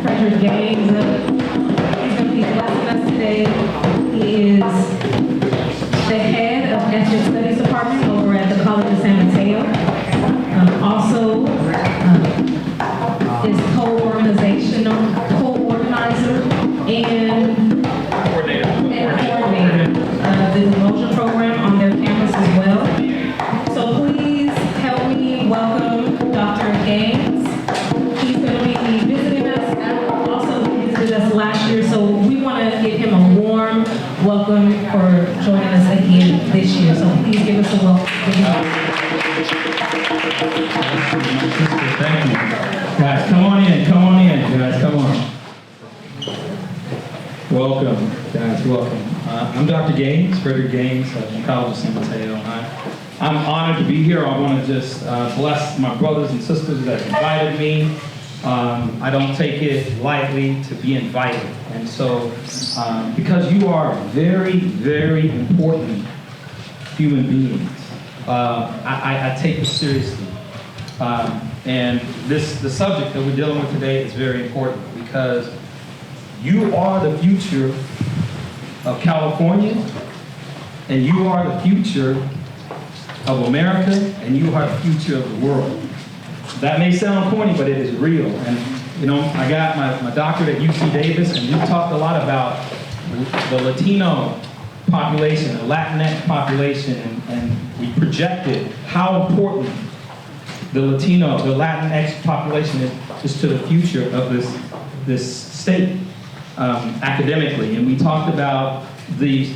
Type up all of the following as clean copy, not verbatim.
Frederick He's going to be blessing us today. He is the head of Ethnic Studies Department over at the College of San Mateo. Also is co-organizer and coordinator of the Emotion program on their campus as well. So please help me welcome Dr. Gaines. He's going to be visiting us. Also, he visited us last year, so we want to give him a warm welcome for joining us again this year. So please give us a welcome. Thank you. Guys, come on in, guys, come on. Welcome, guys, welcome. I'm Dr. Gaines, Frederick Gaines from College of San Mateo. I'm honored to be here. I want to just bless my brothers and sisters that invited me. I don't take it lightly to be invited. And so, because you are very, very important human beings, I take this seriously. And the subject that we're dealing with today is very important because you are the future of California, and you are the future of America, and you are the future of the world. That may sound corny, but it is real. And you know, I got my doctorate at UC Davis, and we talked a lot about the Latino population, the Latinx population, and we projected how important the Latinx population is to the future of this state academically. And we talked about the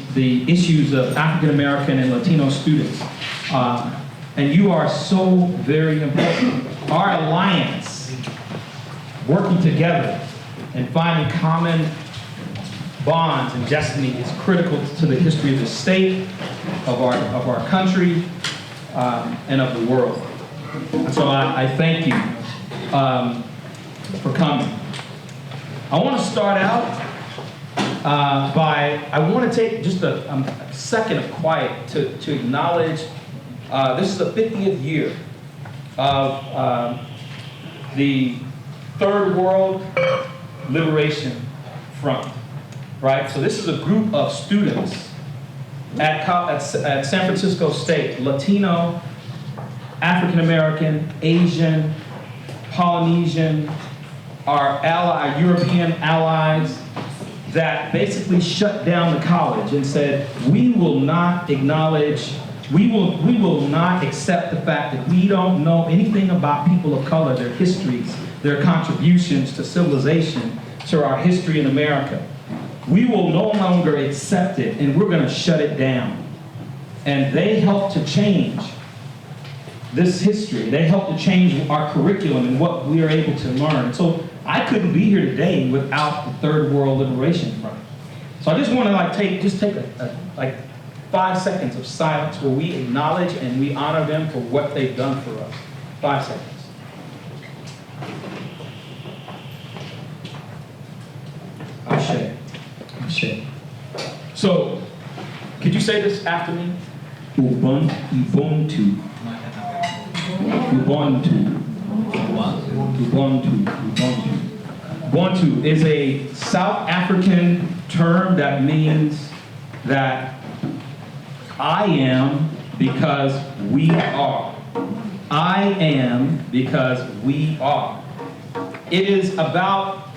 issues of African American and Latino students. And you are so very important. Our alliance, working together and finding common bonds and destiny is critical to the history of the state, of our country, and of the world. And so I thank you for coming. I want to start out I want to take just a second of quiet to acknowledge this is the 50th year of the Third World Liberation Front, right? So this is a group of students at San Francisco State, Latino, African American, Asian, Polynesian, our European allies, that basically shut down the college and said, we will not acknowledge, we will not accept the fact that we don't know anything about people of color, their histories, their contributions to civilization, to our history in America. We will no longer accept it, and we're going to shut it down. And they helped to change this history. They helped to change our curriculum and what we are able to learn. And so I couldn't be here today without the Third World Liberation Front. So I just want to take 5 seconds of silence where we acknowledge and we honor them for what they've done for us. 5 seconds. Ashe. Ashe. So, could you say this after me? Ubuntu. Ubuntu. Ubuntu. Ubuntu. Ubuntu is a South African term that means that I am because we are. I am because we are. It is about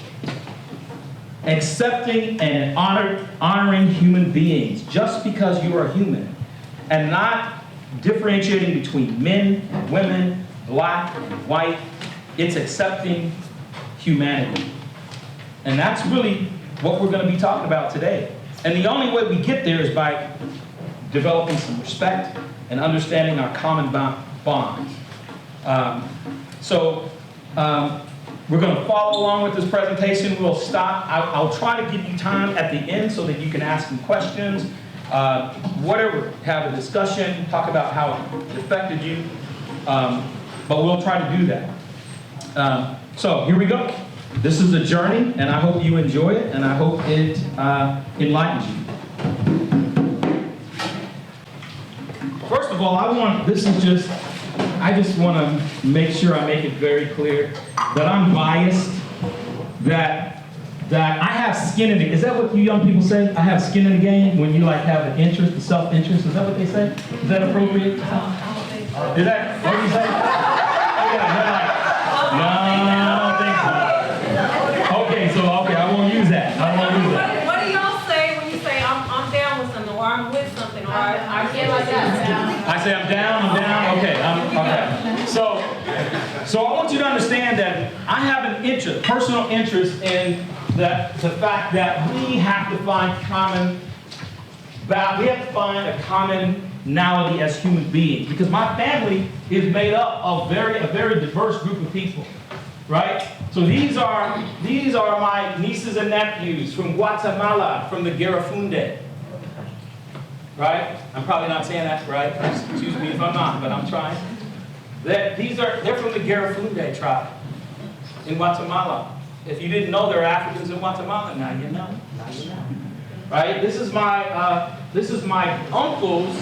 accepting and honoring human beings just because you are human, and not differentiating between men, women, black, and white. It's accepting humanity. And that's really what we're going to be talking about today. And the only way we get there is by developing some respect and understanding our common bonds. We're going to follow along with this presentation. We'll stop. I'll try to give you time at the end so that you can ask some questions, whatever, have a discussion, talk about how it affected you. But we'll try to do that. So here we go. This is a journey, and I hope you enjoy it, and I hope it enlightens you. First of all, I just want to make sure I make it very clear that I'm biased, that I have skin in the game. Is that what you young people say? I have skin in the game when you like have an interest, a self-interest. Is that what they say? Is that appropriate? Is that what you say? Oh, yeah, they're like, no, I don't think so. Okay, I won't use that. What do y'all say when you say I'm down with something, or I'm with something, or I feel like that? I say I'm down. Okay, okay. So I want you to understand that I have an interest, personal interest in the fact that we have to find a commonality as human beings, because my family is made up of a very diverse group of people, right? So these are my nieces and nephews from Guatemala, from the Garafunde. Right? I'm probably not saying that right. Excuse me if I'm not, but I'm trying. They're from the Garafunde tribe in Guatemala. If you didn't know, there are Africans in Guatemala. Now you know. Right? This is my uncle's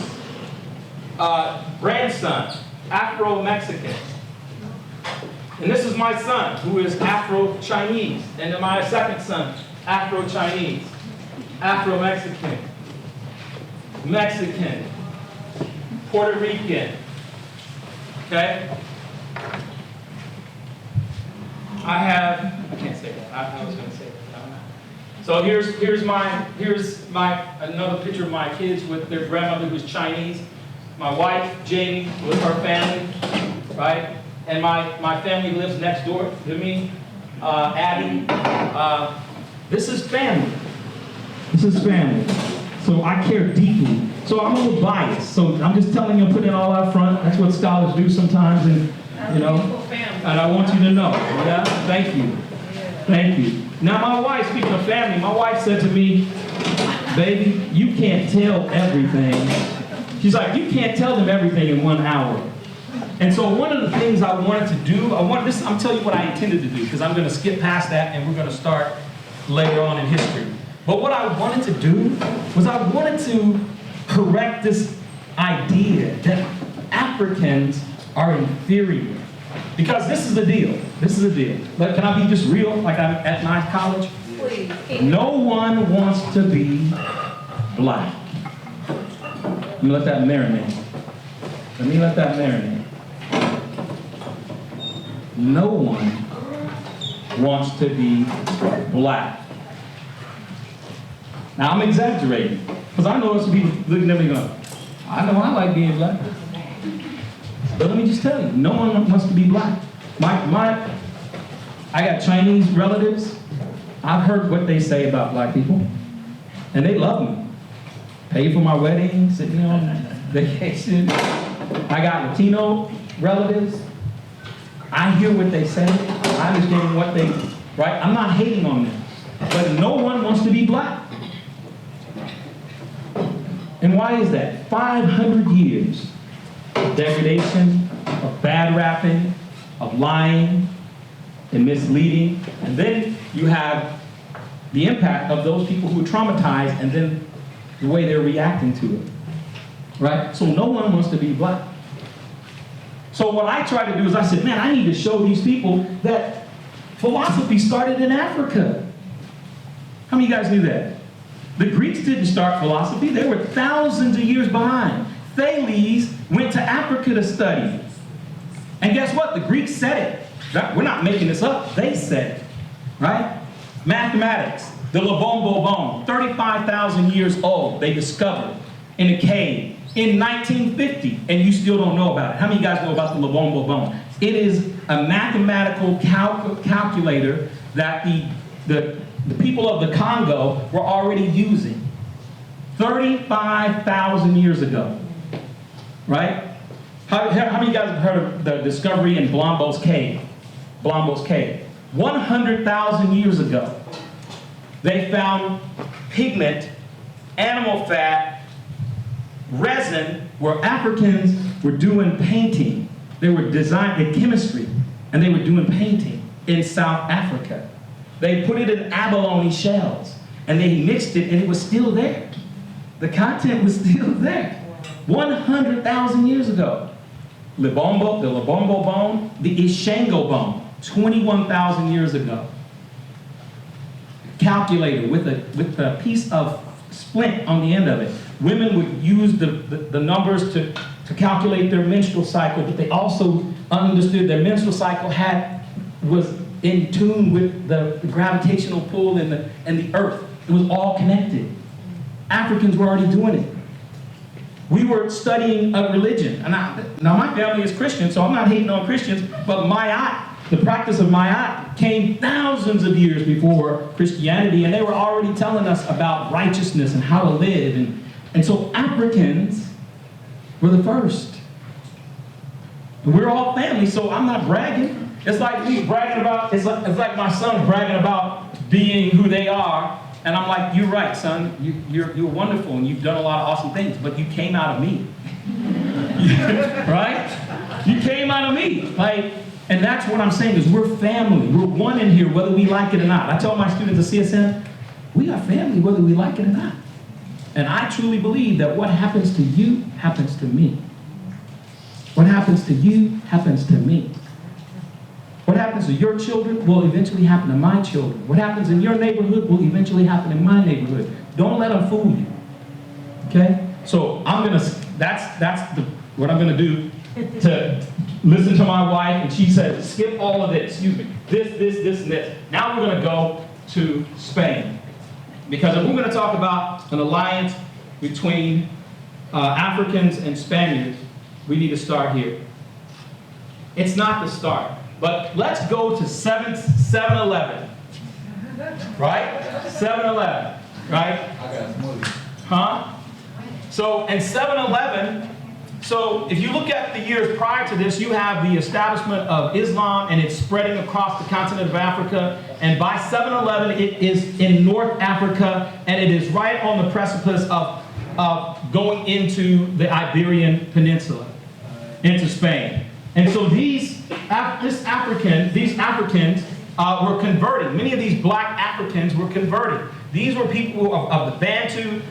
grandson, Afro-Mexican. And this is my son, who is Afro-Chinese. And then my second son, Afro-Chinese, Afro-Mexican, Mexican, Puerto Rican, okay? I can't say that. I was going to say that. So here's another picture of my kids with their grandmother who's Chinese. My wife, Jamie, with her family, right? And my family lives next door to me, Abby. This is family. This is family. So I care deeply. So I'm a little biased. So I'm just telling you, putting it all out front. That's what scholars do sometimes, and and I want you to know. Yeah? Thank you. Thank you. Now my wife, speaking of family, my wife said to me, baby, you can't tell everything. She's like, you can't tell them everything in 1 hour. And so one of the things I wanted to do, I'm telling you what I intended to do, because I'm going to skip past that and we're going to start later on in history. But what I wanted to do was I wanted to correct this idea that Africans are inferior. Because this is the deal. This is the deal. Can I be just real, like I'm at my college? Please. No one wants to be black. Let me let that marinate. No one wants to be black. Now I'm exaggerating, because I know some people looking at me going, I know I like being black. But let me just tell you, no one wants to be black. I got Chinese relatives. I've heard what they say about black people, and they love me. Paid for my wedding, sitting on vacation. I got Latino relatives. I hear what they say. I understand what they, right? I'm not hating on them. But no one wants to be black. And why is that? 500 years of degradation, of bad rapping, of lying and misleading. And then you have the impact of those people who are traumatized and then the way they're reacting to it. Right? So no one wants to be black. So what I tried to do is I said, man, I need to show these people that philosophy started in Africa. How many of you guys knew that? The Greeks didn't start philosophy. They were thousands of years behind. Thales went to Africa to study. And guess what? The Greeks said it. We're not making this up. They said it. Right? Mathematics. The Lobombo bone. 35,000 years old. They discovered in a cave in 1950. And you still don't know about it. How many of you guys know about the Lobombo bone? It is a mathematical calculator that the people of the Congo were already using 35,000 years ago, right? How many of you guys have heard of the discovery in Blombo's cave? Blombo's cave. 100,000 years ago, they found pigment, animal fat, resin, where Africans were doing painting. They were designing chemistry, and they were doing painting in South Africa. They put it in abalone shells, and they mixed it, and it was still there. The content was still there. 100,000 years ago. Lebombo, the Lebombo bone, the Ishango bone, 21,000 years ago. Calculator with a piece of splint on the end of it. Women would use the numbers to calculate their menstrual cycle, but they also understood their menstrual cycle was in tune with the gravitational pull and the earth. It was all connected. Africans were already doing it. We were studying a religion. And now my family is Christian, so I'm not hating on Christians, but the practice of Ma'at came thousands of years before Christianity, and they were already telling us about righteousness and how to live. And so Africans were the first. And we're all family, so I'm not bragging. It's like me bragging about, it's like my son bragging about being who they are. And I'm like, you're right, son. You're wonderful, and you've done a lot of awesome things, but you came out of me. Right? You came out of me. And that's what I'm saying is we're family. We're one in here, whether we like it or not. I tell my students at CSM, we are family, whether we like it or not. And I truly believe that what happens to you happens to me. What happens to you happens to me. What happens to your children will eventually happen to my children. What happens in your neighborhood will eventually happen in my neighborhood. Don't let them fool you. Okay? So that's what I'm gonna do to listen to my wife, and she said, skip all of this. Excuse me. This, and this. Now we're gonna go to Spain. Because if we're gonna talk about an alliance between Africans and Spaniards, we need to start here. It's not the start. But let's go to 7-Eleven, right? 7-Eleven, right? I got smoothie. Huh? So in 7-Eleven, so if you look at the years prior to this, you have the establishment of Islam, and it's spreading across the continent of Africa. And by 7-Eleven, it is in North Africa, and it is right on the precipice of going into the Iberian Peninsula, into Spain. And so these Africans were converting. Many of these black Africans were converting. These were people of the Bantu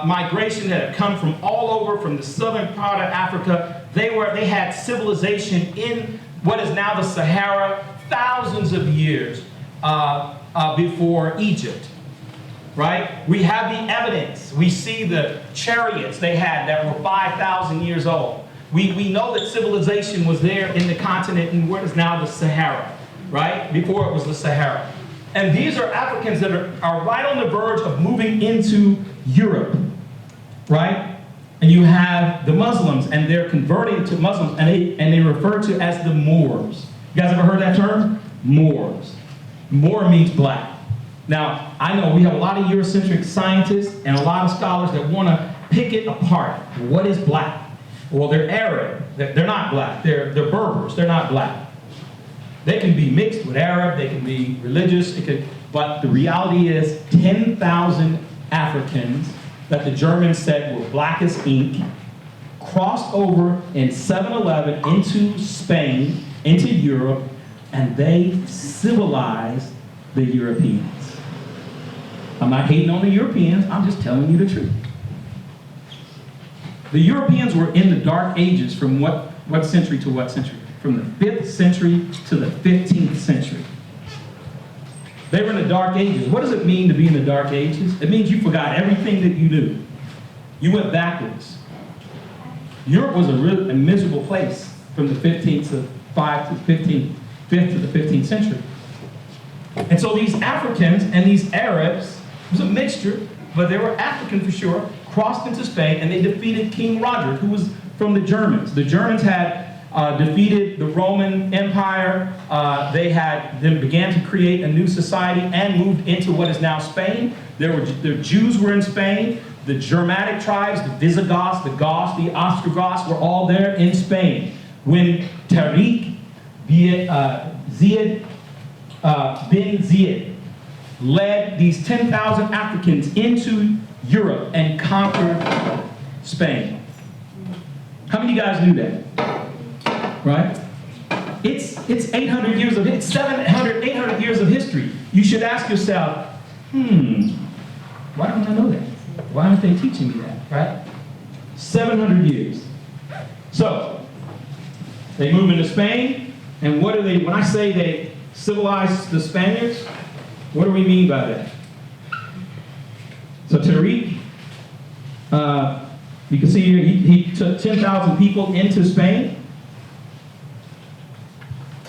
migration that had come from all over, from the southern part of Africa. They had civilization in what is now the Sahara, thousands of years before Egypt. Right? We have the evidence. We see the chariots they had that were 5,000 years old. We know that civilization was there in the continent in what is now the Sahara, right? Before it was the Sahara. And these are Africans that are right on the verge of moving into Europe, right? And you have the Muslims, and they're converting to Muslims, and they refer to as the Moors. You guys ever heard that term? Moors. Moor means black. Now, I know we have a lot of Eurocentric scientists and a lot of scholars that want to pick it apart. What is black? Well, they're Arab. They're not black. They're Berbers. They're not black. They can be mixed with Arab. They can be religious. But the reality is 10,000 Africans that the Germans said were black as ink crossed over in 7-Eleven into Spain, into Europe, and they civilized the Europeans. I'm not hating on the Europeans. I'm just telling you the truth. The Europeans were in the Dark Ages from what century to what century? From the 5th century to the 15th century. They were in the Dark Ages. What does it mean to be in the Dark Ages? It means you forgot everything that you knew. You went backwards. Europe was a miserable place from the 5th to the 15th century. And so these Africans and these Arabs, it was a mixture, but they were African for sure, crossed into Spain, and they defeated King Roger, who was from the Germans. The Germans had defeated the Roman Empire. They then began to create a new society and moved into what is now Spain. The Jews were in Spain. The Germanic tribes, the Visigoths, the Goths, the Ostrogoths were all there in Spain. When Tariq Ziyad bin Ziyad led these 10,000 Africans into Europe and conquered Spain. How many of you guys knew that? Right? It's 800 years of, it's 700, 800 years of history. You should ask yourself, why don't I know that? Why aren't they teaching me that, right? 700 years. So, they move into Spain, and what do they, when I say they civilized the Spaniards, what do we mean by that? So Tariq, you can see here, he took 10,000 people into Spain.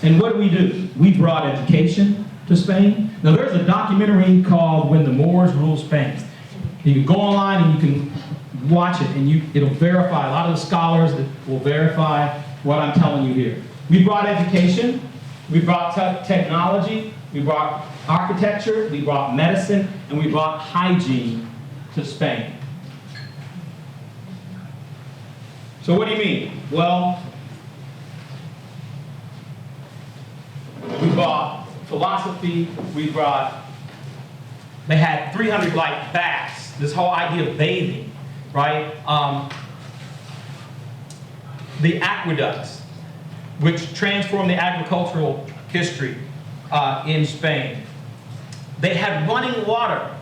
And what do? We brought education to Spain. Now there's a documentary called When the Moors Ruled Spain. You can go online and you can watch it, and it'll verify, a lot of the scholars that will verify what I'm telling you here. We brought education, we brought technology, we brought architecture, we brought medicine, and we brought hygiene to Spain. So what do you mean? Well, we brought philosophy, they had 300 like baths, this whole idea of bathing, right? The aqueducts, which transformed the agricultural history in Spain. They had running water,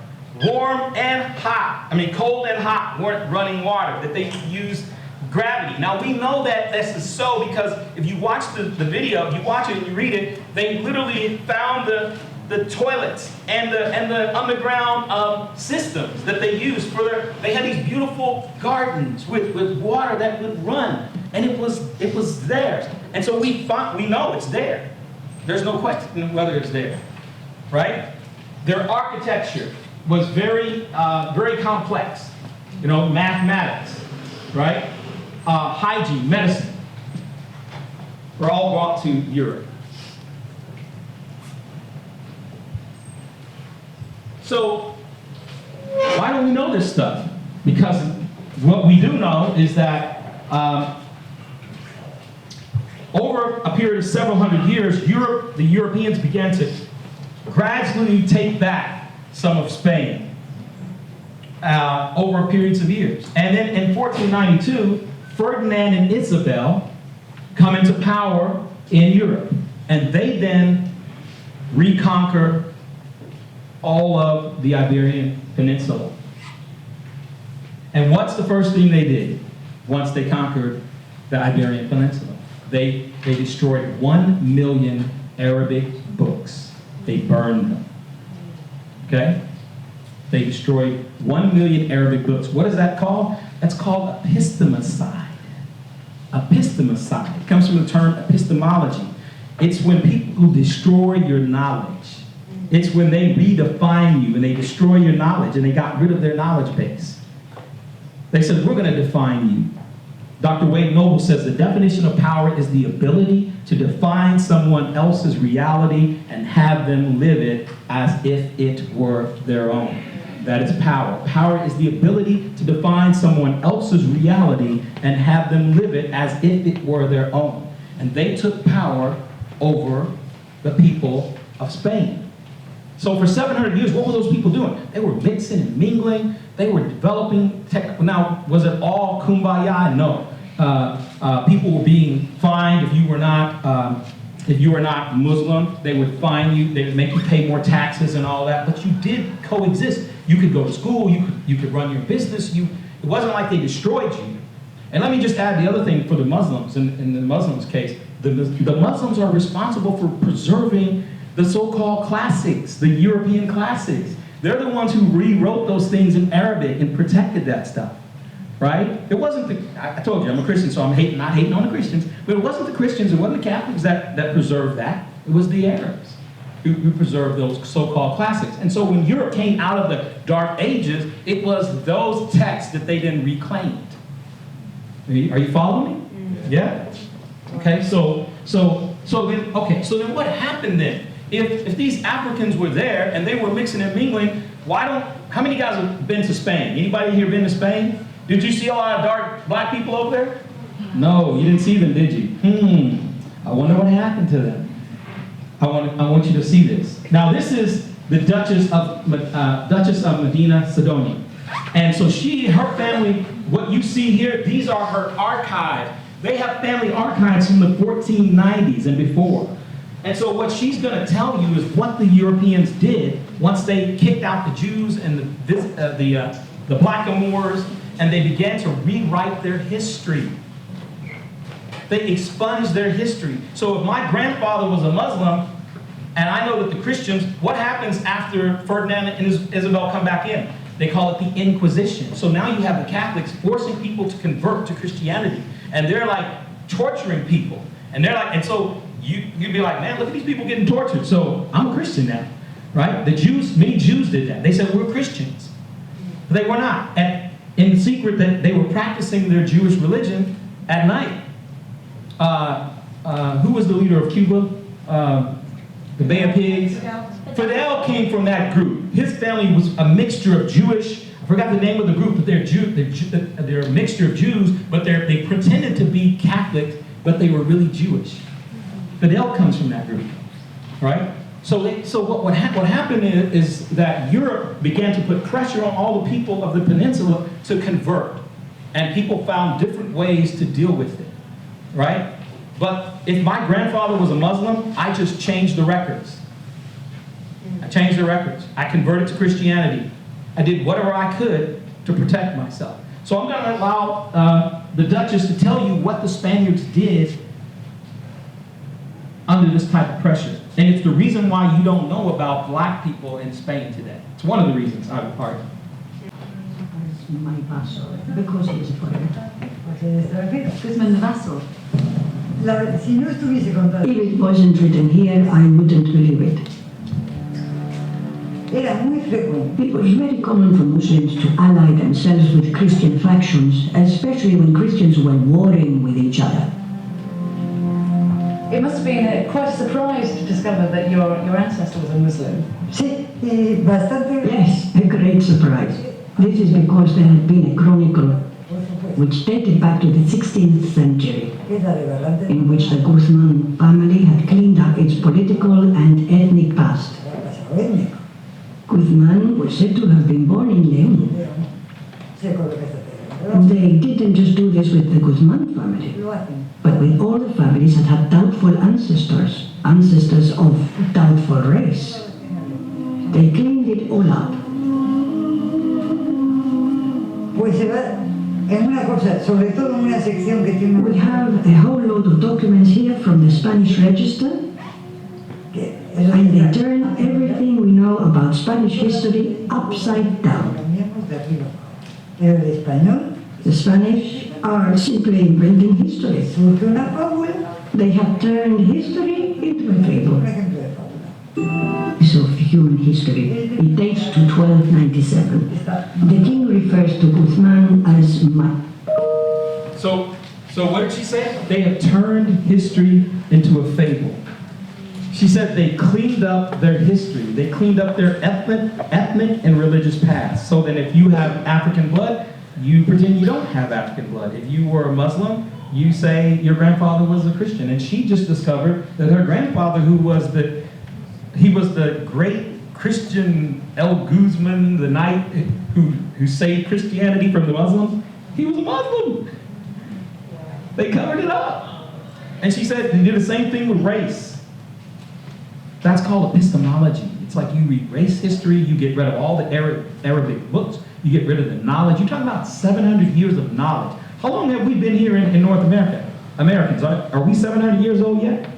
warm and hot, cold and hot, running water that they used gravity. Now we know that this is so because if you watch the video, if you watch it and you read it, they literally found the toilets and the underground systems that they used for they had these beautiful gardens with water that would run, and it was theirs. And so we know it's there. There's no question whether it's there, right? Their architecture was very complex. Mathematics, right? Hygiene, medicine, were all brought to Europe. So, why don't we know this stuff? Because what we do know is that over a period of several hundred years, the Europeans began to gradually take back some of Spain over periods of years. And then in 1492, Ferdinand and Isabel come into power in Europe, and they then reconquer all of the Iberian Peninsula. And what's the first thing they did once they conquered the Iberian Peninsula? They destroyed 1 million Arabic books. They burned them. Okay? They destroyed 1 million Arabic books. What is that called? That's called epistemicide. Epistemicide. It comes from the term epistemology. It's when people destroy your knowledge. It's when they redefine you and they destroy your knowledge and they got rid of their knowledge base. They said, we're going to define you. Dr. Wade Noble says the definition of power is the ability to define someone else's reality and have them live it as if it were their own. That is power. Power is the ability to define someone else's reality and have them live it as if it were their own. And they took power over the people of Spain. So for 700 years, what were those people doing? They were mixing and mingling. They were developing Now, was it all kumbaya? No. People were being fined if you were not Muslim. They would fine you. They would make you pay more taxes and all that. But you did coexist. You could go to school. You could run your business. It wasn't like they destroyed you. And let me just add the other thing for the Muslims. In the Muslims' case, the Muslims are responsible for preserving the so-called classics, the European classics. They're the ones who rewrote those things in Arabic and protected that stuff, right? It wasn't I told you, I'm a Christian, so I'm not hating on the Christians, but it wasn't the Christians, it wasn't the Catholics that preserved that. It was the Arabs who preserved those so-called classics. And so when Europe came out of the Dark Ages, it was those texts that they then reclaimed. Are you following me? Yeah? Okay, so then what happened then? If these Africans were there and they were mixing and mingling, how many guys have been to Spain? Anybody here been to Spain? Did you see a lot of dark black people over there? No, you didn't see them, did you? I wonder what happened to them. I want you to see this. Now, this is the Duchess of Medina Sidonia. And so her family, what you see here, these are her archives. They have family archives from the 1490s and before. And so what she's going to tell you is what the Europeans did once they kicked out the Jews and the blackamoors, and they began to rewrite their history. They expunged their history. So if my grandfather was a Muslim, and I know that the Christians, what happens after Ferdinand and Isabel come back in? They call it the Inquisition. So now you have the Catholics forcing people to convert to Christianity. And they're like torturing people. And they're like, and so you'd be like, man, look at these people getting tortured. So I'm a Christian now, right? Many Jews did that. They said, we're Christians. But they were not. And in secret, that they were practicing their Jewish religion at night. Who was the leader of Cuba? The Bay of Pigs? Fidel came from that group. His family was a mixture of Jewish, I forgot the name of the group, but they're a mixture of Jews, but they pretended to be Catholic, but they were really Jewish. Fidel comes from that group, right? So what happened is that Europe began to put pressure on all the people of the peninsula to convert. And people found different ways to deal with it, right? But if my grandfather was a Muslim, I just changed the records. I changed the records. I converted to Christianity. I did whatever I could to protect myself. So I'm going to allow the Duchess to tell you what the Spaniards did under this type of pressure. And it's the reason why you don't know about black people in Spain today. It's one of the reasons, I would argue. My vassal, because he was a foreigner. Because my vassal. If it wasn't written here, I wouldn't believe it. It was very common for Muslims to ally themselves with Christian factions, especially when Christians were warring with each other. It must have been quite a surprise to discover that your ancestor was a Muslim. Yes, a great surprise. This is because there had been a chronicle which dated back to the 16th century, in which the Guzman family had cleaned up its political and ethnic past. Guzman was said to have been born in León. They didn't just do this with the Guzman family, but with all the families that had doubtful ancestors of doubtful race. They cleaned it all up. We have a whole load of documents here from the Spanish Register, and they turn everything we know about Spanish history upside down. The Spanish are simply inventing history. They have turned history into a fable. Of human history. It dates to 1297. The king refers to Guzman as So what did she say? They have turned history into a fable. She said they cleaned up their history. They cleaned up their ethnic and religious past. So then if you have African blood, you pretend you don't have African blood. If you were a Muslim, you say your grandfather was a Christian. And she just discovered that her grandfather, who was the great Christian El Guzman, the knight who saved Christianity from the Muslims, he was a Muslim. They covered it up. And she said they did the same thing with race. That's called epistemology. It's like you erase history, you get rid of all the Arabic books, you get rid of the knowledge. You're talking about 700 years of knowledge. How long have we been here in North America? Americans, are we 700 years old yet?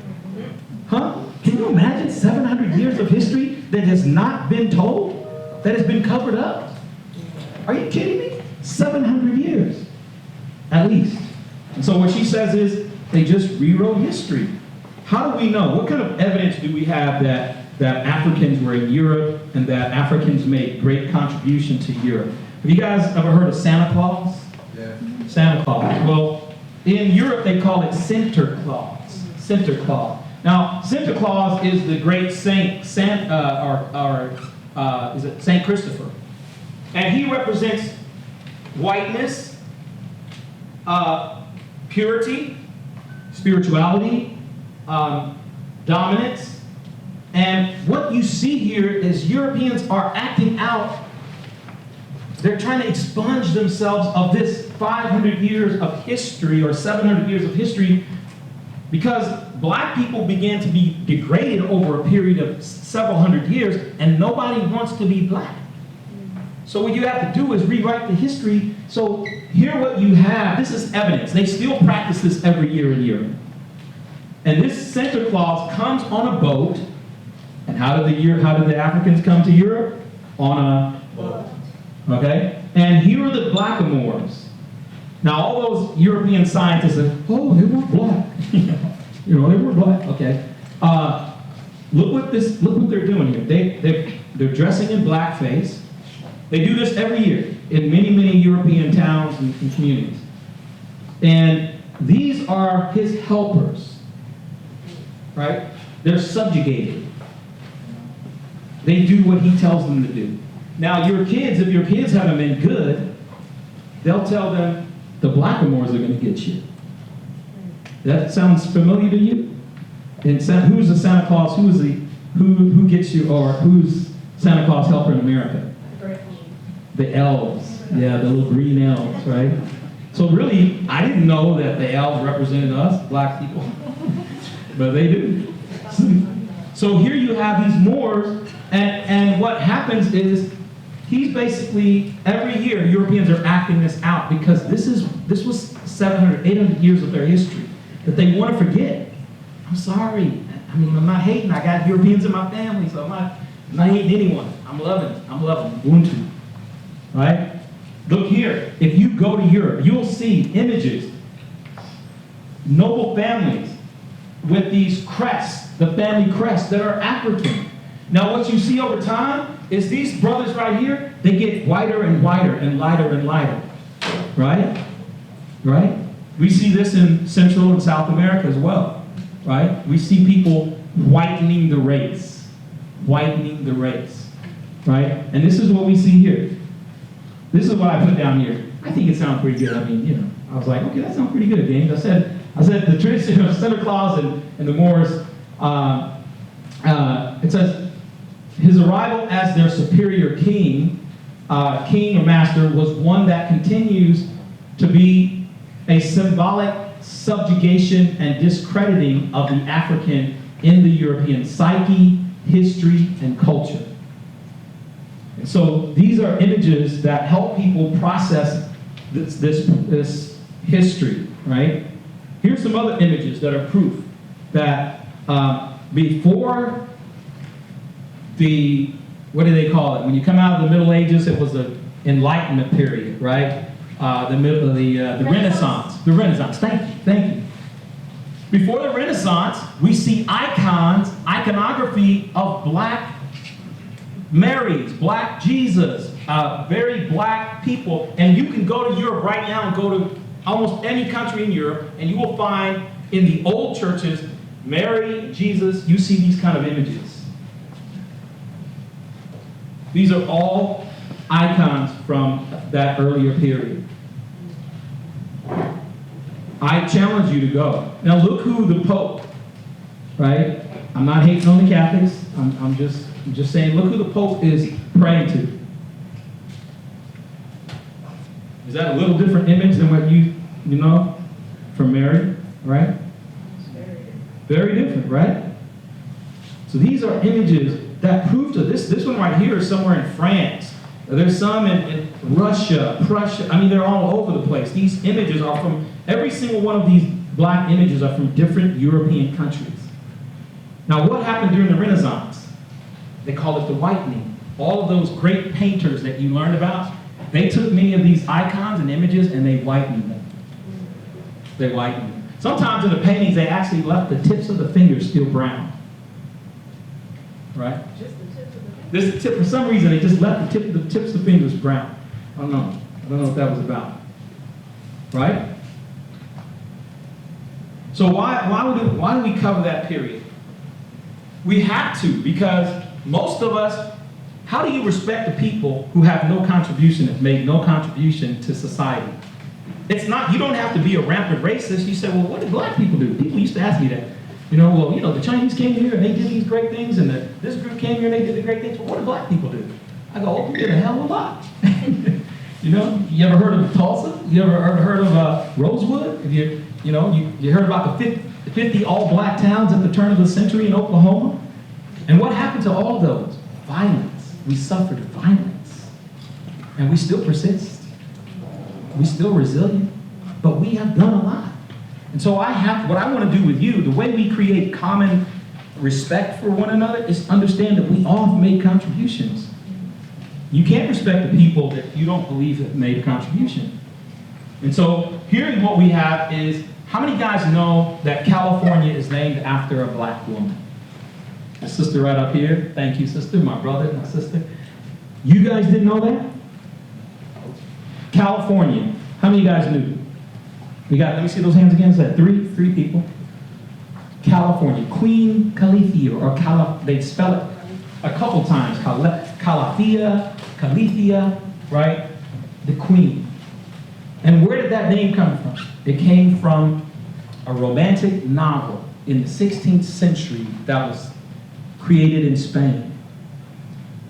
Huh? Can you imagine 700 years of history that has not been told? That has been covered up? Are you kidding me? 700 years, at least. And so what she says is, they just rewrote history. How do we know? What kind of evidence do we have that Africans were in Europe and that Africans made great contribution to Europe? Have you guys ever heard of Santa Claus? Yeah. Santa Claus. Well, in Europe they call it Sinterklaas. Sinterklaas. Now, Santa Claus is the great saint, is it Saint Christopher? And he represents whiteness, purity, spirituality, dominance, And what you see here is Europeans are acting out. They're trying to expunge themselves of this 500 years of history or 700 years of history, because black people began to be degraded over a period of several hundred years, and nobody wants to be black. So what you have to do is rewrite the history. So here what you have, this is evidence. They still practice this every year in Europe. And this Santa Claus comes on a boat. And how did the Africans come to Europe? On a boat. Okay? And here are the blackamoors. Now all those European scientists say, oh, they weren't black. You know, they were black. Okay. Look what they're doing here. They're dressing in blackface. They do this every year in many, many European towns and communities. And these are his helpers. Right? They're subjugated. They do what he tells them to do. Now your kids, if your kids haven't been good, they'll tell them the blackamoors are going to get you. That sounds familiar to you? And who's the Santa Claus? Who gets you, or who's Santa Claus helper in America? The elves. Yeah, the little green elves, right? So really, I didn't know that the elves represented us, black people. But they do. So here you have these Moors, and what happens is, he's basically, every year, Europeans are acting this out, because this was 700, 800 years of their history that they want to forget. I'm sorry. I mean, I'm not hating. I got Europeans in my family, so I'm not hating anyone. I'm loving Ubuntu. Right? Look here. If you go to Europe, you'll see images, noble families with these crests, the family crests that are African. Now what you see over time is these brothers right here, they get whiter and whiter and lighter and lighter. Right? Right? We see this in Central and South America as well. Right? We see people whitening the race. Whitening the race. Right? And this is what we see here. This is what I put down here. I think it sounds pretty good. I mean, you know, I was like, okay, that sounds pretty good, James. I said the tradition of Santa Claus and the Moors, it says, his arrival as their superior king or master, was one that continues to be a symbolic subjugation and discrediting of the African in the European psyche, history, and culture. And so these are images that help people process this history, right? Here's some other images that are proof that before the, what do they call it? When you come out of the Middle Ages, it was the Enlightenment period, right? The Renaissance. The Renaissance. Thank you. Before the Renaissance, we see iconography of black Marys, black Jesus, very black people. And you can go to Europe right now and go to almost any country in Europe, and you will find in the old churches, Mary, Jesus, you see these kind of images. These are all icons from that earlier period. I challenge you to go. Now look who the Pope, right? I'm not hating on the Catholics. I'm just saying, look who the Pope is praying to. Is that a little different image than what you know from Mary, right? Very different, right? So these are images that prove to this one right here is somewhere in France. There's some in Russia, Prussia. I mean, they're all over the place. These images are from, every single one of these black images are from different European countries. Now, what happened during the Renaissance? They call it the whitening. All of those great painters that you learned about, they took many of these icons and images and they whitened them. They whitened them. Sometimes in the paintings, they actually left the tips of the fingers still brown. Right? Just the tips of the fingers. This tip, for some reason, they just left the tips of the fingers brown. I don't know what that was about. Right? So why do we cover that period? We have to, because most of us, how do you respect the people who have no contribution, have made no contribution to society? It's not, you don't have to be a rampant racist. You say, well, what do black people do? People used to ask me that. You know, well, you know, the Chinese came here and they did these great things, and this group came here and they did the great things. Well, what do black people do? I go, oh, we did a hell of a lot. You know, you ever heard of Tulsa? You ever heard of Rosewood? Have you heard about the 50 all-black towns at the turn of the century in Oklahoma? And what happened to all those? Violence. We suffered violence. And we still persist. We're still resilient. But we have done a lot. And so what I want to do with you, the way we create common respect for one another is understand that we all have made contributions. You can't respect the people that you don't believe have made a contribution. And so here what we have is, how many guys know that California is named after a black woman? My sister right up here. Thank you, sister. My brother, my sister. You guys didn't know that? California. How many of you guys knew? We got, let me see those hands again. Is that three people? California. Queen Califia, or they spell it a couple times. Califia, right? The queen. And where did that name come from? It came from a romantic novel in the 16th century that was created in Spain.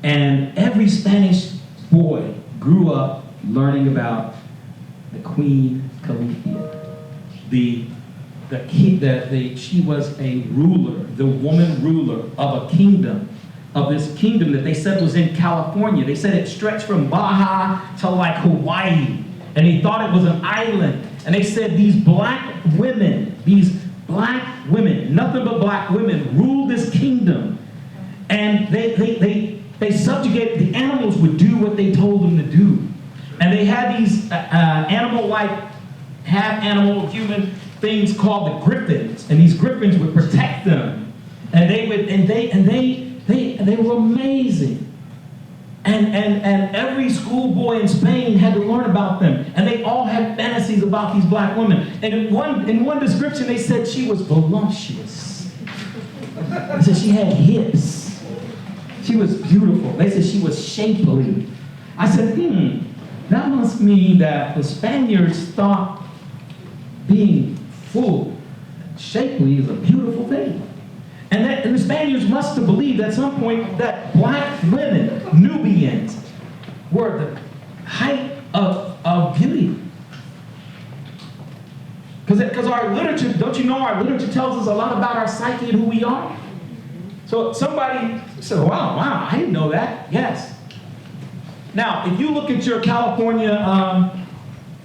And every Spanish boy grew up learning about the Queen Califia. She was a ruler, the woman ruler of a kingdom, of this kingdom that they said was in California. They said it stretched from Baja to like Hawaii. And he thought it was an island. And they said these black women, nothing but black women, ruled this kingdom. And they subjugated, the animals would do what they told them to do. And they had these animal-like, half-animal, human things called the griffins. And these griffins would protect them. And they were amazing. And every schoolboy in Spain had to learn about them. And they all had fantasies about these black women. And in one description, they said she was voluptuous. They said she had hips. She was beautiful. They said she was shapely. I said, that must mean that the Spaniards thought being full, shapely is a beautiful thing. And the Spaniards must have believed at some point that black women, Nubians, were the height of beauty. Because our literature, don't you know, our literature tells us a lot about our psyche and who we are? So somebody said, wow, I didn't know that. Yes. Now, if you look at your California,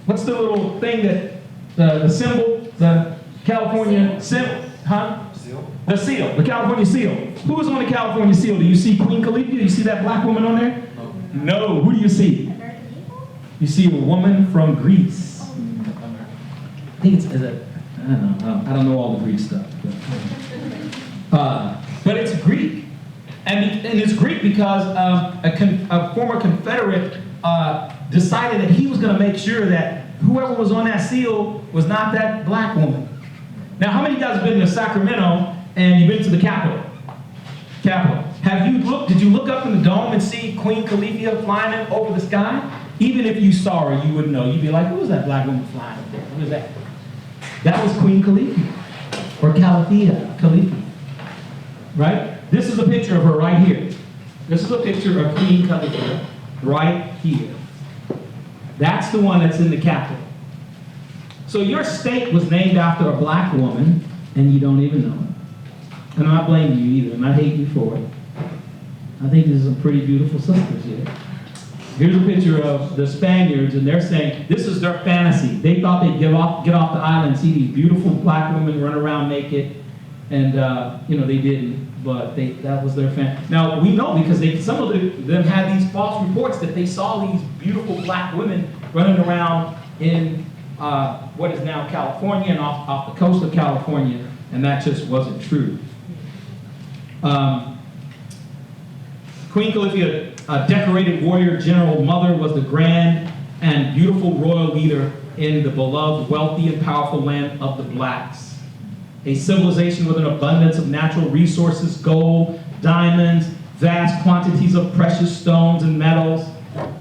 what's the little thing that, the symbol, the California symbol, huh? The seal, the California seal. Who is on the California seal? Do you see Queen Califia? Do you see that black woman on there? No. Who do you see? You see a woman from Greece. I think I don't know all the Greek stuff. But it's Greek. And it's Greek because a former Confederate decided that he was going to make sure that whoever was on that seal was not that black woman. Now, how many of you guys have been to Sacramento and you've been to the Capitol? Did you look up in the dome and see Queen Califia flying over the sky? Even if you saw her, you wouldn't know. You'd be like, who is that black woman flying up there? Who is that? That was Queen Califia, or Califia, right? This is a picture of her right here. This is a picture of Queen Califia right here. That's the one that's in the Capitol. So your state was named after a black woman, and you don't even know it. And I'm not blaming you either, and I hate you for it. I think there's some pretty beautiful sisters here. Here's a picture of the Spaniards, and they're saying this is their fantasy. They thought they'd get off the island and see these beautiful black women run around naked, and they didn't. But that was their fantasy. Now we know because some of them had these false reports that they saw these beautiful black women running around in what is now California and off the coast of California, and that just wasn't true. Queen Califia, a decorated warrior general mother, was the grand and beautiful royal leader in the beloved, wealthy, and powerful land of the blacks. A civilization with an abundance of natural resources, gold, diamonds, vast quantities of precious stones and metals,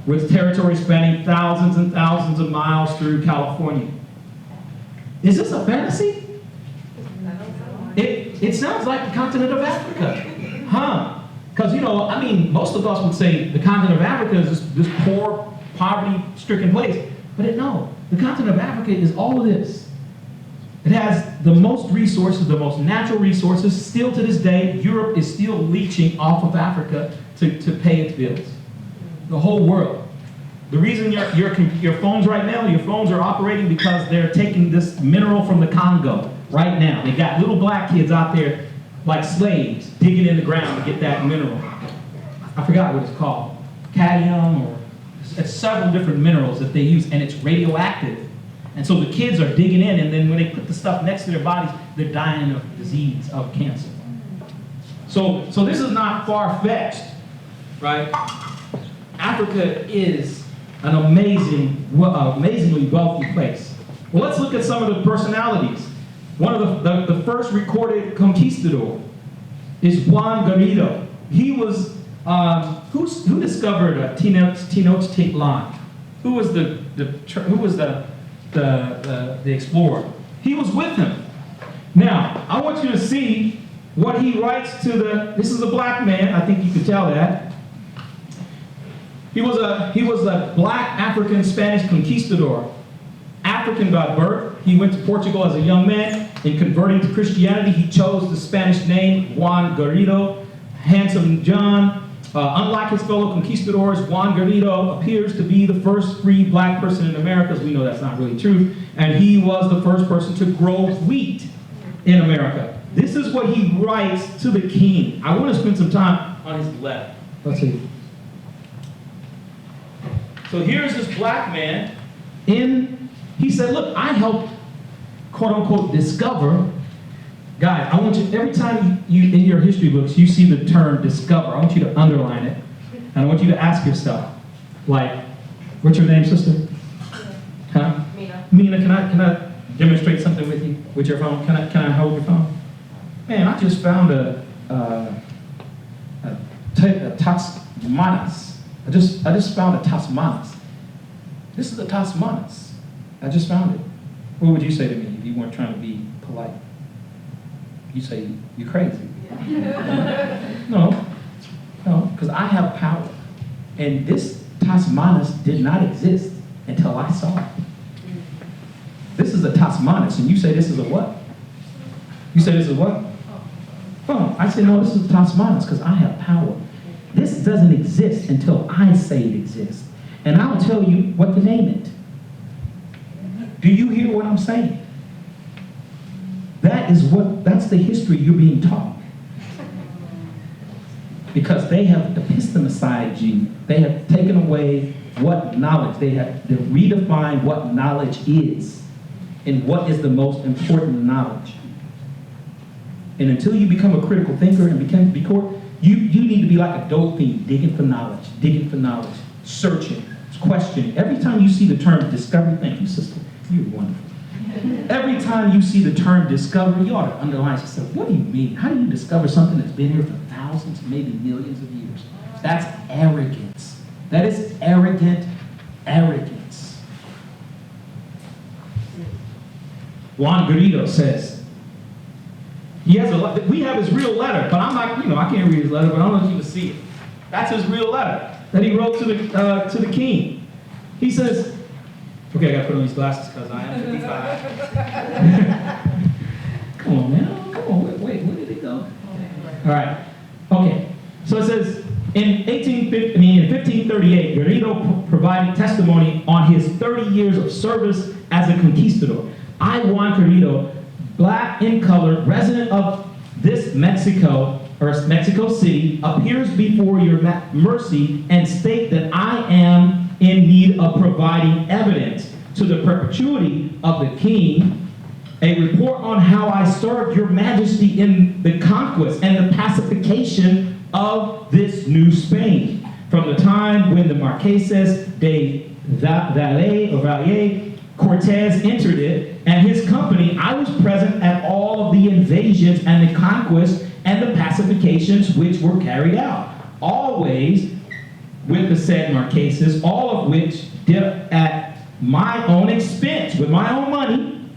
with territory spanning thousands and thousands of miles through California. Is this a fantasy? It sounds like the continent of Africa. Huh? Because, you know, I mean, most of us would say the continent of Africa is this poor, poverty-stricken place. But no, the continent of Africa is all of this. It has the most resources, the most natural resources. Still to this day, Europe is still leeching off of Africa to pay its bills. The whole world. The reason your phones right now, your phones are operating because they're taking this mineral from the Congo right now. They got little black kids out there like slaves digging in the ground to get that mineral. I forgot what it's called. Cadmium, or it's several different minerals that they use, and it's radioactive. And so the kids are digging in, and then when they put the stuff next to their bodies, they're dying of disease, of cancer. So this is not far-fetched, right? Africa is an amazingly wealthy place. Well, let's look at some of the personalities. One of the first recorded conquistador is Juan Garrido. He was, who discovered Tenochtitlan? Who was the explorer? He was with him. Now, I want you to see what he writes to this is a black man, I think you can tell that. He was a black African Spanish conquistador. African by birth. He went to Portugal as a young man. In converting to Christianity, he chose the Spanish name Juan Garrido, handsome John. Unlike his fellow conquistadors, Juan Garrido appears to be the first free black person in America, as we know that's not really true, and he was the first person to grow wheat in America. This is what he writes to the king. I want to spend some time on his letter. Let's see. So here's this black man he said, look, I helped, quote unquote, discover. Guys, I want you, every time you in your history books, you see the term discover, I want you to underline it. And I want you to ask yourself, like, what's your name, sister? Huh? Mina, can I demonstrate something with you, with your phone? Can I hold your phone? Man, I just found a Tasmanis. I just found a Tasmanis. This is a Tasmanis. I just found it. What would you say to me if you weren't trying to be polite? You say, you're crazy. No, because I have power. And this Tasmanis did not exist until I saw it. This is a Tasmanis, and you say this is a what? You say this is what? Oh, I say, no, this is a Tasmanis because I have power. This doesn't exist until I say it exists. And I'll tell you what to name it. Do you hear what I'm saying? That's the history you're being taught. Because they have epistemicized you. They have taken away what knowledge. They redefined what knowledge is and what is the most important knowledge. And until you become a critical thinker and you need to be like a dolphin digging for knowledge, searching, questioning. Every time you see the term discovery, thank you, sister. You're wonderful. Every time you see the term discovery, you ought to underline yourself. What do you mean? How do you discover something that's been here for thousands, maybe millions of years? That's arrogance. That is arrogance. Juan Garrido says, we have his real letter, but I'm not, I can't read his letter, but I want you to see it. That's his real letter that he wrote to the king. He says, okay, I gotta put on these glasses because I am 55. Come on, man. Come on, wait, where did it go? All right. Okay. So it says, in 1538, Garrido provided testimony on his 30 years of service as a conquistador. I, Juan Garrido, black in color, resident of this Mexico City, appears before your mercy and state that I am in need of providing evidence to the perpetuity of the king, a report on how I served your majesty in the conquest and the pacification of this new Spain, from the time when the Marqueses de Valle Cortez entered it and his company. I was present at all of the invasions and the conquests and the pacifications which were carried out, always with the said Marqueses, all of which did at my own expense, with my own money,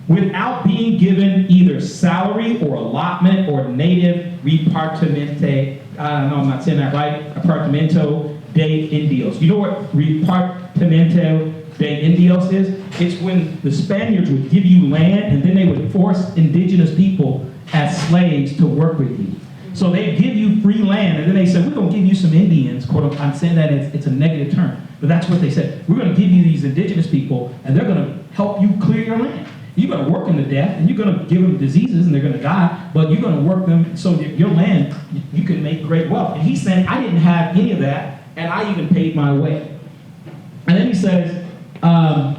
without being given either salary or allotment or native repartimente, I don't know, I'm not saying that right, apartamento de indios. You know what repartimento de indios is? It's when the Spaniards would give you land and then they would force indigenous people as slaves to work with you. So they give you free land and then they said, we're going to give you some Indians, quote unquote. I'm saying that it's a negative term, but that's what they said. We're going to give you these indigenous people and they're going to help you clear your land. You're going to work them to death and you're going to give them diseases and they're going to die, but you're going to work them so that your land, you can make great wealth. And he's saying, I didn't have any of that and I even paid my way. And then he says, to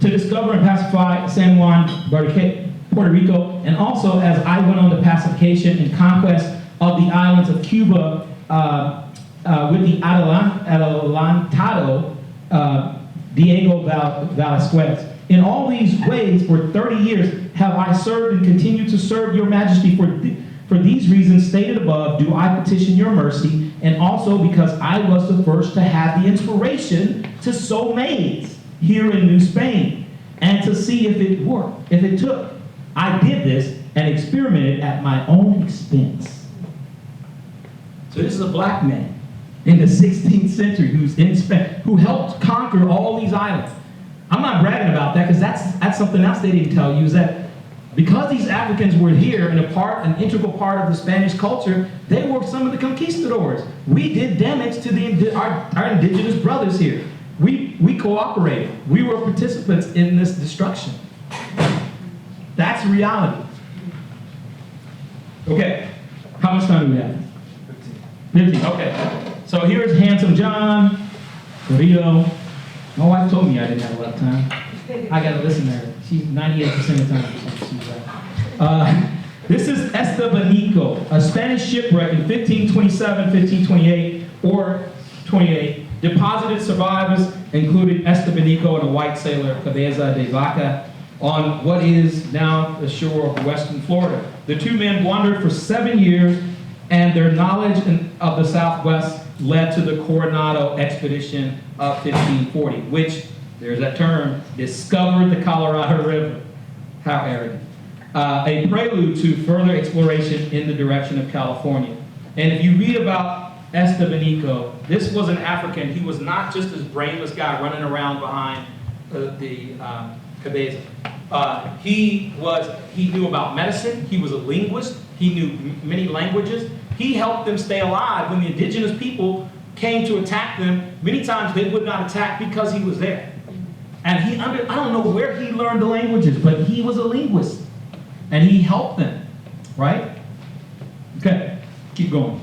discover and pacify San Juan, Puerto Rico, and also as I went on the pacification and conquest of the islands of Cuba with the Adelantado Diego Velasquez. In all these ways, for 30 years, have I served and continue to serve your majesty. For these reasons stated above, do I petition your mercy, and also because I was the first to have the inspiration to sow maize here in New Spain, and to see if it worked, if it took. I did this and experimented at my own expense. So this is a black man in the 16th century who's in Spain, who helped conquer all these islands. I'm not bragging about that because that's something else they didn't tell you, is that because these Africans were here and an integral part of the Spanish culture, they were some of the conquistadors. We did damage to our indigenous brothers here. We cooperated. We were participants in this destruction. That's reality. Okay, how much time do we have? 15, okay. So here's Handsome John, Corrido. My wife told me I didn't have a lot of time. I gotta listen to her. She's 98% of the time. She's right. This is Estebanico, a Spanish shipwreck in 1527, 1528, or 28. Deposited survivors included Estebanico and a white sailor, Cabeza de Vaca, on what is now the shore of western Florida. The two men wandered for 7 years, and their knowledge of the Southwest led to the Coronado expedition of 1540, which, there's that term, discovered the Colorado River. How arrogant. A prelude to further exploration in the direction of California. And if you read about Estebanico, this was an African. He was not just this brainless guy running around behind the Cabeza. He knew about medicine. He was a linguist. He knew many languages. He helped them stay alive when the indigenous people came to attack them. Many times they would not attack because he was there. And I don't know where he learned the languages, but he was a linguist. And he helped them, right? Okay, keep going.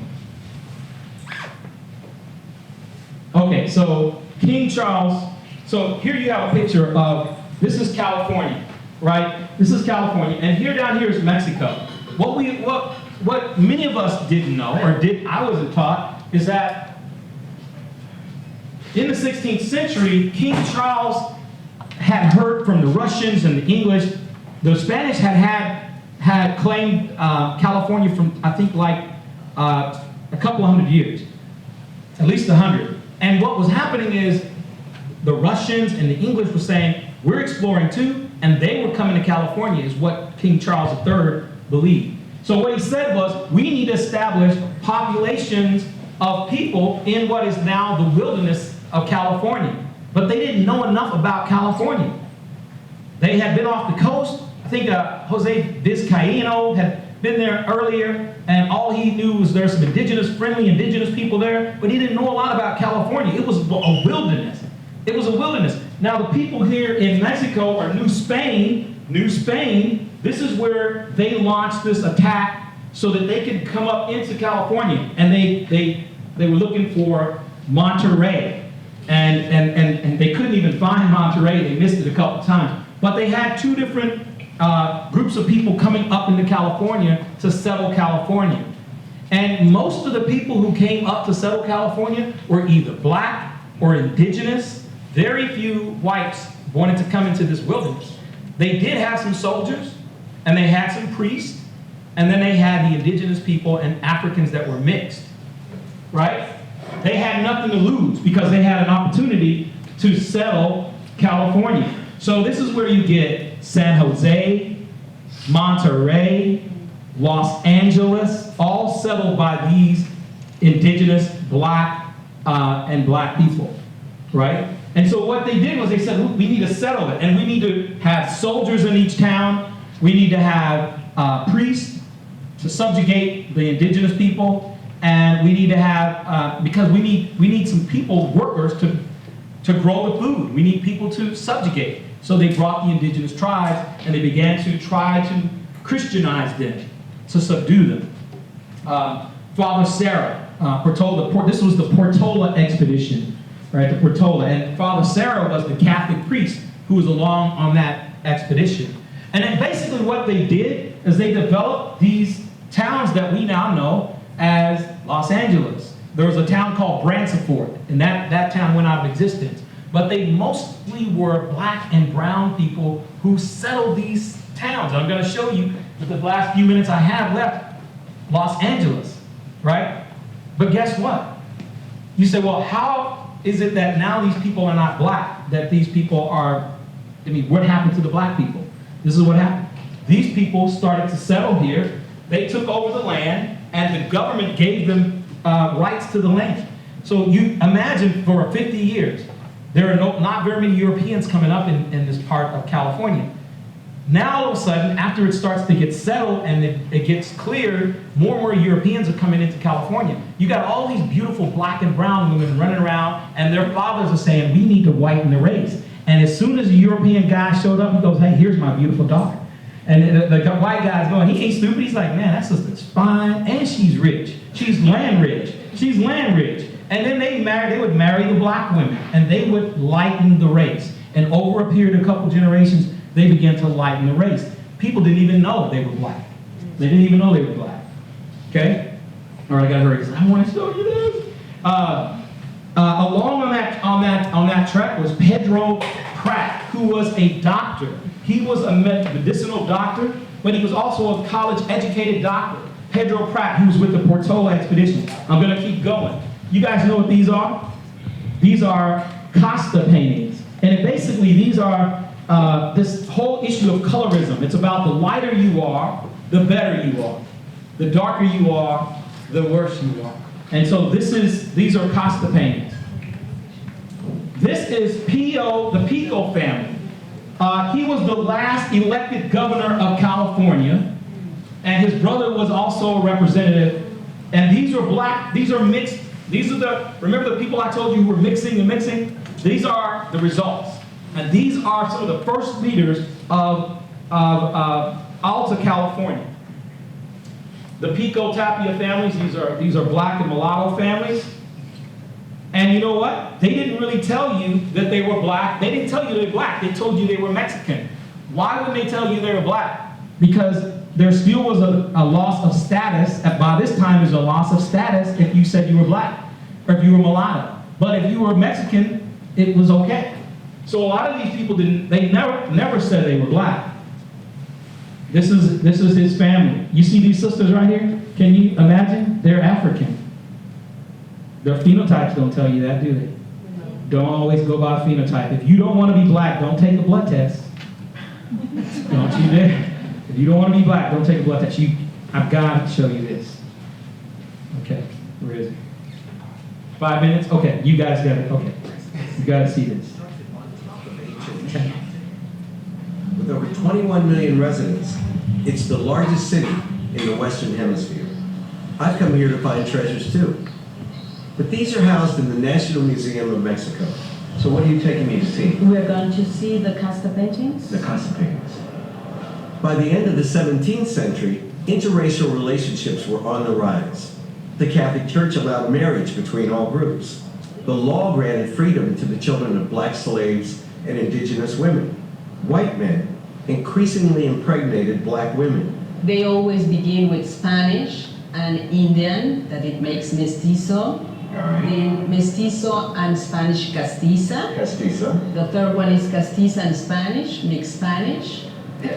Okay, so King Charles, so here you have a picture of, this is California, right? This is California, and down here is Mexico. What many of us didn't know, or I wasn't taught, is that in the 16th century, King Charles had heard from the Russians and the English. The Spanish had claimed California from, I think, like a couple of hundred years, at least 100. And what was happening is the Russians and the English were saying, we're exploring too, and they were coming to California, is what King Charles III believed. So what he said was, we need to establish populations of people in what is now the wilderness of California. But they didn't know enough about California. They had been off the coast. I think Jose Vizcaíno had been there earlier, and all he knew was there's some friendly indigenous people there, but he didn't know a lot about California. It was a wilderness. It was a wilderness. Now the people here in Mexico are New Spain. This is where they launched this attack so that they could come up into California, and they were looking for Monterrey, and they couldn't even find Monterrey. They missed it a couple times, but they had two different groups of people coming up into California to settle California. And most of the people who came up to settle California were either black or indigenous. Very few whites wanted to come into this wilderness. They did have some soldiers, and they had some priests, and then they had the indigenous people and Africans that were mixed, right? They had nothing to lose because they had an opportunity to settle California. So this is where you get San Jose, Monterey, Los Angeles, all settled by these indigenous black and black people, right? And so what they did was they said, we need to settle it, and we need to have soldiers in each town. We need to have priests to subjugate the indigenous people, and we need to have, because we need some people, workers, to grow the food. We need people to subjugate. So they brought the indigenous tribes, and they began to try to Christianize them, to subdue them. Father Sarah, this was the Portola expedition, right? The Portola, and Father Sarah was the Catholic priest who was along on that expedition. And then basically what they did is they developed these towns that we now know as Los Angeles. There was a town called Bransford, and that town went out of existence. But they mostly were black and brown people who settled these towns. I'm going to show you, with the last few minutes I have left, Los Angeles, right? But guess what? You say, well, how is it that now these people are not black, that these people are, what happened to the black people? This is what happened. These people started to settle here. They took over the land, and the government gave them rights to the land. So you imagine for 50 years, there are not very many Europeans coming up in this part of California. Now all of a sudden, after it starts to get settled and it gets cleared, more and more Europeans are coming into California. You got all these beautiful black and brown women running around, and their fathers are saying, we need to whiten the race. And as soon as a European guy showed up, he goes, hey, here's my beautiful daughter. And the white guy's going, he ain't stupid. He's like, man, that sister's fine, and she's rich. She's land rich. She's land rich. And then they would marry the black women, and they would lighten the race. And over a period of a couple generations, they began to lighten the race. People didn't even know they were black. They didn't even know they were black. Okay? All right, I gotta hurry because I want to show you this. Along on that track was Pedro Pratt, who was a doctor. He was a medicinal doctor, but he was also a college-educated doctor. Pedro Pratt, who was with the Portola expedition. I'm gonna keep going. You guys know what these are? These are Costa paintings. And basically, these are this whole issue of colorism. It's about the lighter you are, the better you are. The darker you are, the worse you are. And so these are Costa paintings. This is the Pico family. He was the last elected governor of California, and his brother was also a representative. And these are black, these are mixed. Remember the people I told you who were mixing and mixing? These are the results. And these are some of the first leaders of Alta California. The Pico Tapia families, these are black and mulatto families. And you know what? They didn't really tell you that they were black. They didn't tell you they were black. They told you they were Mexican. Why would they tell you they were black? Because there still was a loss of status. By this time, there's a loss of status if you said you were black or if you were mulatto. But if you were Mexican, it was okay. So a lot of these people they never said they were black. This is his family. You see these sisters right here? Can you imagine? They're African. Their phenotypes don't tell you that, do they? Don't always go by phenotype. If you don't want to be black, don't take a blood test. Don't you dare. If you don't want to be black, don't take a blood test. I've got to show you this. Okay, where is it? 5 minutes? Okay, you guys got it. Okay, you got to see this. With over 21 million residents, it's the largest city in the Western Hemisphere. I've come here to find treasures too. But these are housed in the National Museum of Mexico. So what are you taking me to see? We're going to see the Costa paintings. The Costa paintings. By the end of the 17th century, interracial relationships were on the rise. The Catholic Church allowed marriage between all groups. The law granted freedom to the children of black slaves and indigenous women. White men increasingly impregnated black women. They always begin with Spanish and Indian, that it makes mestizo. Then mestizo and Spanish castiza. Castiza. The third one is castiza and Spanish, mixed Spanish.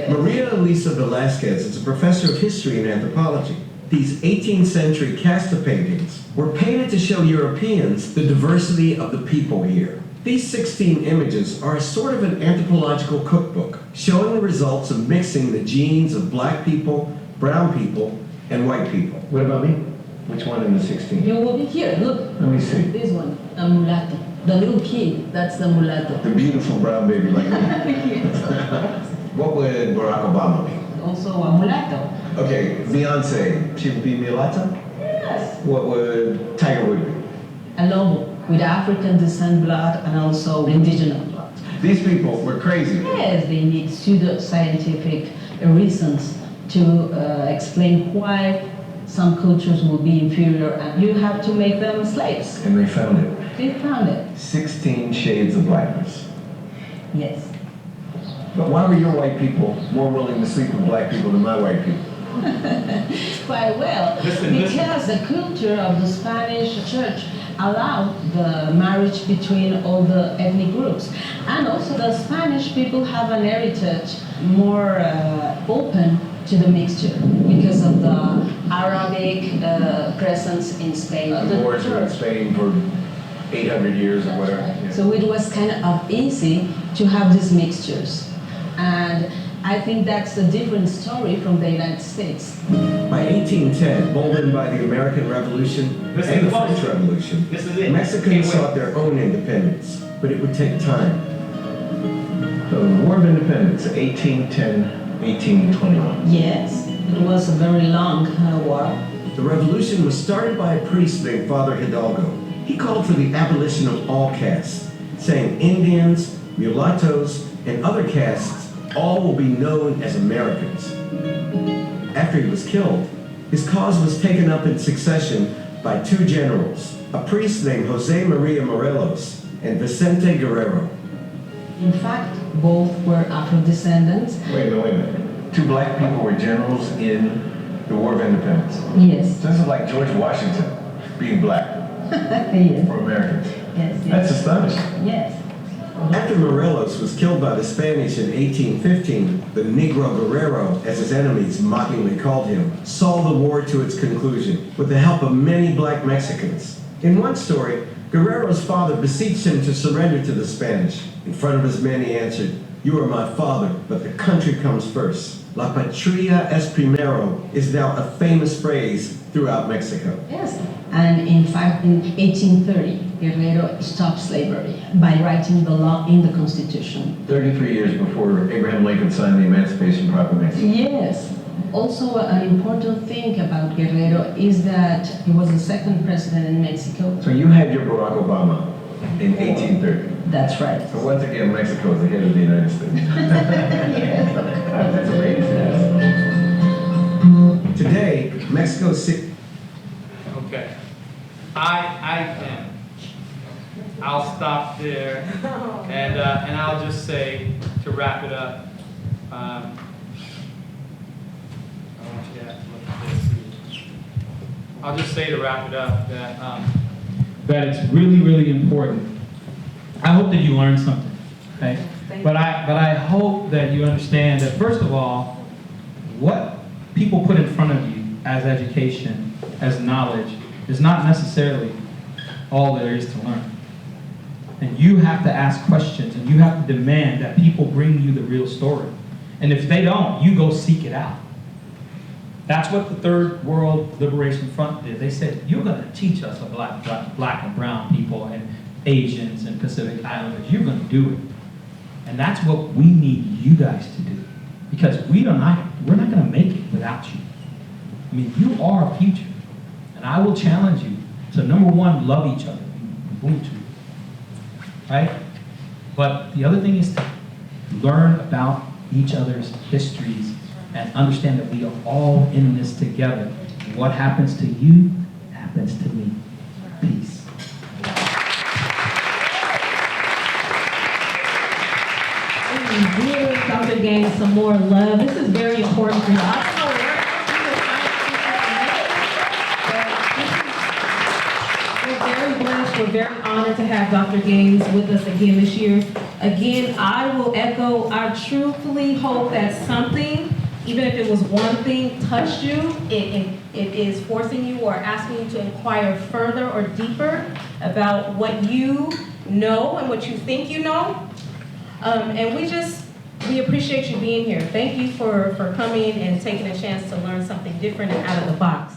Maria Elisa Velasquez is a professor of history and anthropology. These 18th century Casta paintings were painted to show Europeans the diversity of the people here. These 16 images are a sort of an anthropological cookbook showing the results of mixing the genes of black people, brown people, and white people. What about me? Which one in the 16? You will be here, look. Let me see. This one, a mulatto. The little kid, that's the mulatto. The beautiful brown baby like me. What would Barack Obama be? Also a mulatto. Okay, Beyonce, she would be mulatto? Yes. What would Tiger Woods be? A lobo with African descent blood and also indigenous blood. These people were crazy. Yes, they need pseudo-scientific reasons to explain why some cultures will be inferior and you have to make them slaves. And they found it. They found it. 16 shades of blackness. Yes. But why were your white people more willing to sleep with black people than my white people? Quite well. Because the culture of the Spanish church allowed the marriage between all the ethnic groups. And also the Spanish people have an heritage more open to the mixture because of the Arabic presence in Spain. The wars were in Spain for 800 years or whatever. Yeah. So it was kind of easy to have these mixtures. And I think that's a different story from the United States. By 1810, emboldened by the American Revolution and the French Revolution, Mexicans sought their own independence, but it would take time. The War of Independence, 1810, 1821. Yes, it was a very long war. The revolution was started by a priest named Father Hidalgo. He called for the abolition of all castes, saying Indians, mulattoes, and other castes all will be known as Americans. After he was killed, his cause was taken up in succession by two generals, a priest named Jose Maria Morelos and Vicente Guerrero. In fact, both were Afro-descendants. Wait a minute. Two black people were generals in the War of Independence. Yes. This is like George Washington being black Yes. for Americans. Yes, yes. That's astonishing. Yes. After Morelos was killed by the Spanish in 1815, the Negro Guerrero, as his enemies mockingly called him, saw the war to its conclusion with the help of many black Mexicans. In one story, Guerrero's father beseeched him to surrender to the Spanish. In front of his men he answered, "You are my father, but the country comes first." La patria es primero is now a famous phrase throughout Mexico. Yes. And in fact, in 1830, Guerrero stopped slavery by writing the law in the Constitution. 33 years before Abraham Lincoln signed the Emancipation Proclamation. Yes. Also, an important thing about Guerrero is that he was the second president in Mexico. So you had your Barack Obama in 1830. That's right. So once again, Mexico is ahead of the United States. Yes, of course. That's amazing. Today, Mexico City. Okay. I'll stop there, and I'll just say, to wrap it up, I want you to have to look at this. I'll just say, to wrap it up, that it's really, really important. I hope that you learned something, okay? But I hope that you understand that, first of all, what people put in front of you as education, as knowledge, is not necessarily all there is to learn. And you have to ask questions, and you have to demand that people bring you the real story. And if they don't, you go seek it out. That's what the Third World Liberation Front did. They said, you're going to teach us about black and brown people and Asians and Pacific Islanders. You're going to do it. And that's what we need you guys to do. Because we're not going to make it without you. I mean, you are our future. And I will challenge you to, number one, love each other. Ubuntu. Right? But the other thing is to learn about each other's histories and understand that we are all in this together. What happens to you happens to me. Peace. Give Dr. Gaines some more love. This is very important for you. I don't know where we're very blessed. We're very honored to have Dr. Gaines with us again this year. Again, I will echo, I truthfully hope that something, even if it was one thing, touched you. It is forcing you or asking you to inquire further or deeper about what you know and what you think you know. And we appreciate you being here. Thank you for coming and taking a chance to learn something different and out of the box.